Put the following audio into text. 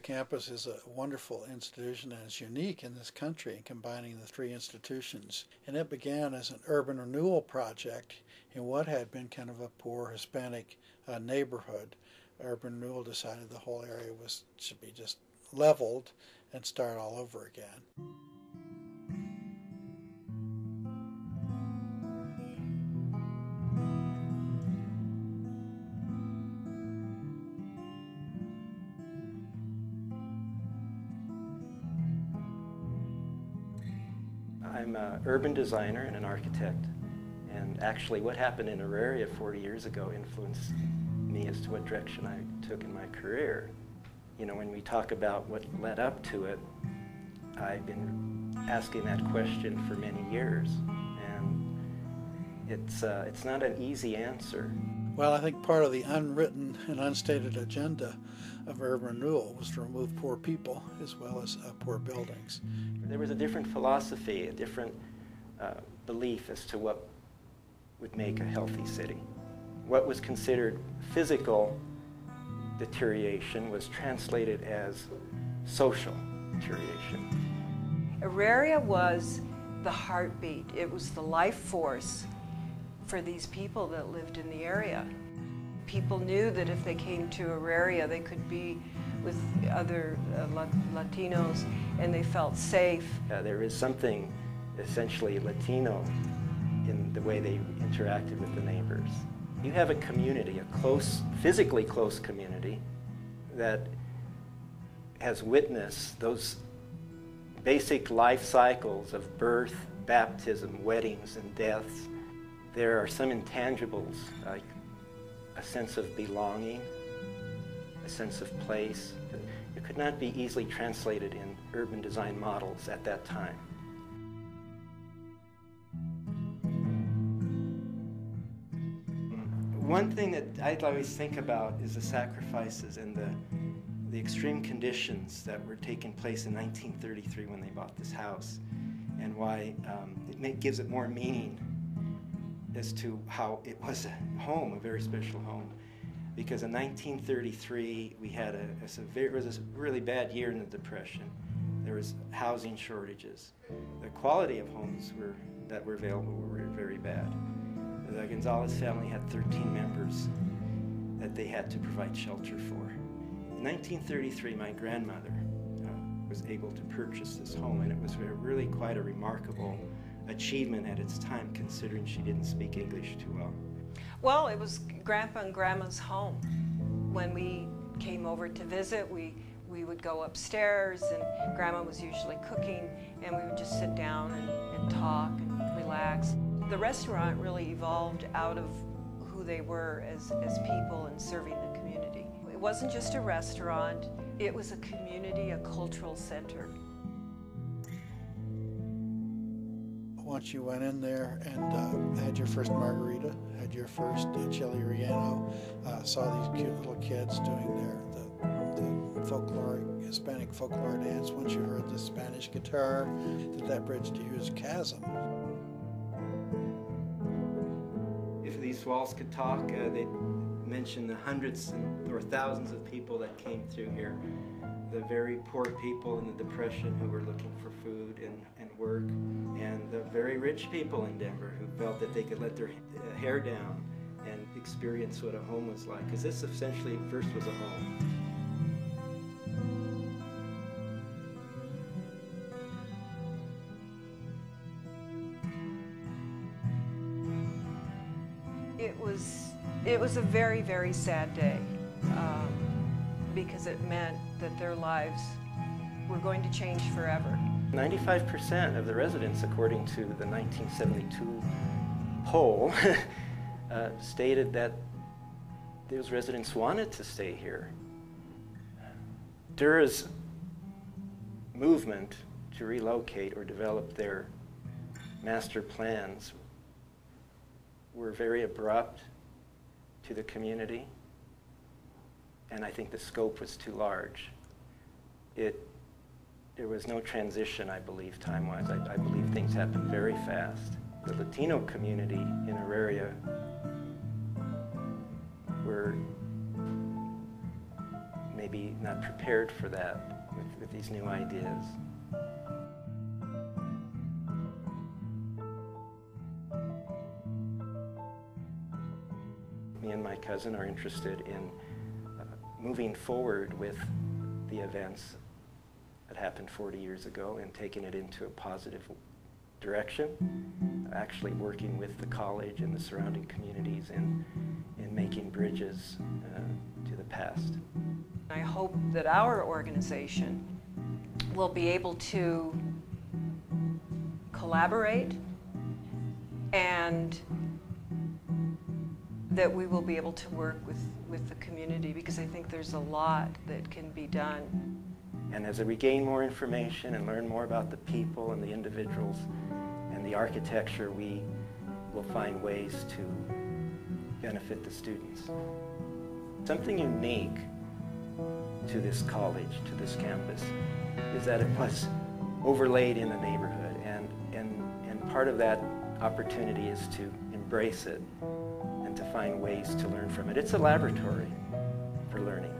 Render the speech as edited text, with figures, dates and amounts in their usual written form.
Campus is a wonderful institution, and it's unique in this country in combining the three institutions. And it began as an urban renewal project in what had been kind of a poor Hispanic neighborhood. Urban renewal decided the whole area should be just leveled and start all over again. I'm an urban designer and an architect, and actually what happened in Auraria 40 years ago influenced me as to what direction I took in my career. You know, when we talk about what led up to it, I've been asking that question for many years, and it's not an easy answer. Well, I think part of the unwritten and unstated agenda of urban renewal was to remove poor people as well as poor buildings. There was a different philosophy, a different belief as to what would make a healthy city. What was considered physical deterioration was translated as social deterioration. Auraria was the heartbeat. It was the life force for these people that lived in the area. People knew that if they came to Auraria, they could be with other Latinos, and they felt safe. There is something essentially Latino in the way they interacted with the neighbors. You have a community, a close, physically close community that has witnessed those basic life cycles of birth, baptism, weddings, and deaths. There are some intangibles, like a sense of belonging, a sense of place. It could not be easily translated in urban design models at that time. One thing that I'd always think about is the sacrifices and the extreme conditions that were taking place in 1933 when they bought this house, and why it gives it more meaning as to how it was a home, a very special home. Because in 1933, we had it was a really bad year in the Depression. There was housing shortages. The quality of homes that were available were very bad. The Gonzalez family had 13 members that they had to provide shelter for. In 1933, my grandmother was able to purchase this home, and it was really quite a remarkable achievement at its time, considering she didn't speak English too well. Well, it was Grandpa and Grandma's home. When we came over to visit, we would go upstairs, and Grandma was usually cooking, and we would just sit down and talk and relax. The restaurant really evolved out of who they were as people and serving the community. It wasn't just a restaurant, it was a community, a cultural center. Once you went in there and had your first margarita, had your first chili relleno, saw these cute little kids doing the folkloric, Hispanic folklore dance. Once you heard the Spanish guitar, that bridged a huge chasm. If these walls could talk, they'd mention the hundreds or thousands of people that came through here. The very poor people in the Depression who were looking for food and work, and the very rich people in Denver who felt that they could let their hair down and experience what a home was like, because this essentially first was a home. It was a very, very sad day because it meant that their lives were going to change forever. 95% of the residents, according to the 1972 poll, stated that those residents wanted to stay here. Dura's movement to relocate or develop their master plans were very abrupt to the community, and I think the scope was too large. There was no transition, I believe, time-wise. I believe things happened very fast. The Latino community in maybe not prepared for that with these new ideas. Me and my cousin are interested in moving forward with the events that happened 40 years ago and taking it into a positive direction, actually working with the college and the surrounding communities in making bridges to the past. I hope that our organization will be able to collaborate and that we will be able to work with the community, because I think there's a lot that can be done. And as we gain more information and learn more about the people and the individuals and the architecture, we will find ways to benefit the students. Something unique to this college, to this campus, is that it was overlaid in the neighborhood, and part of that opportunity is to embrace it and to find ways to learn from it. It's a laboratory for learning.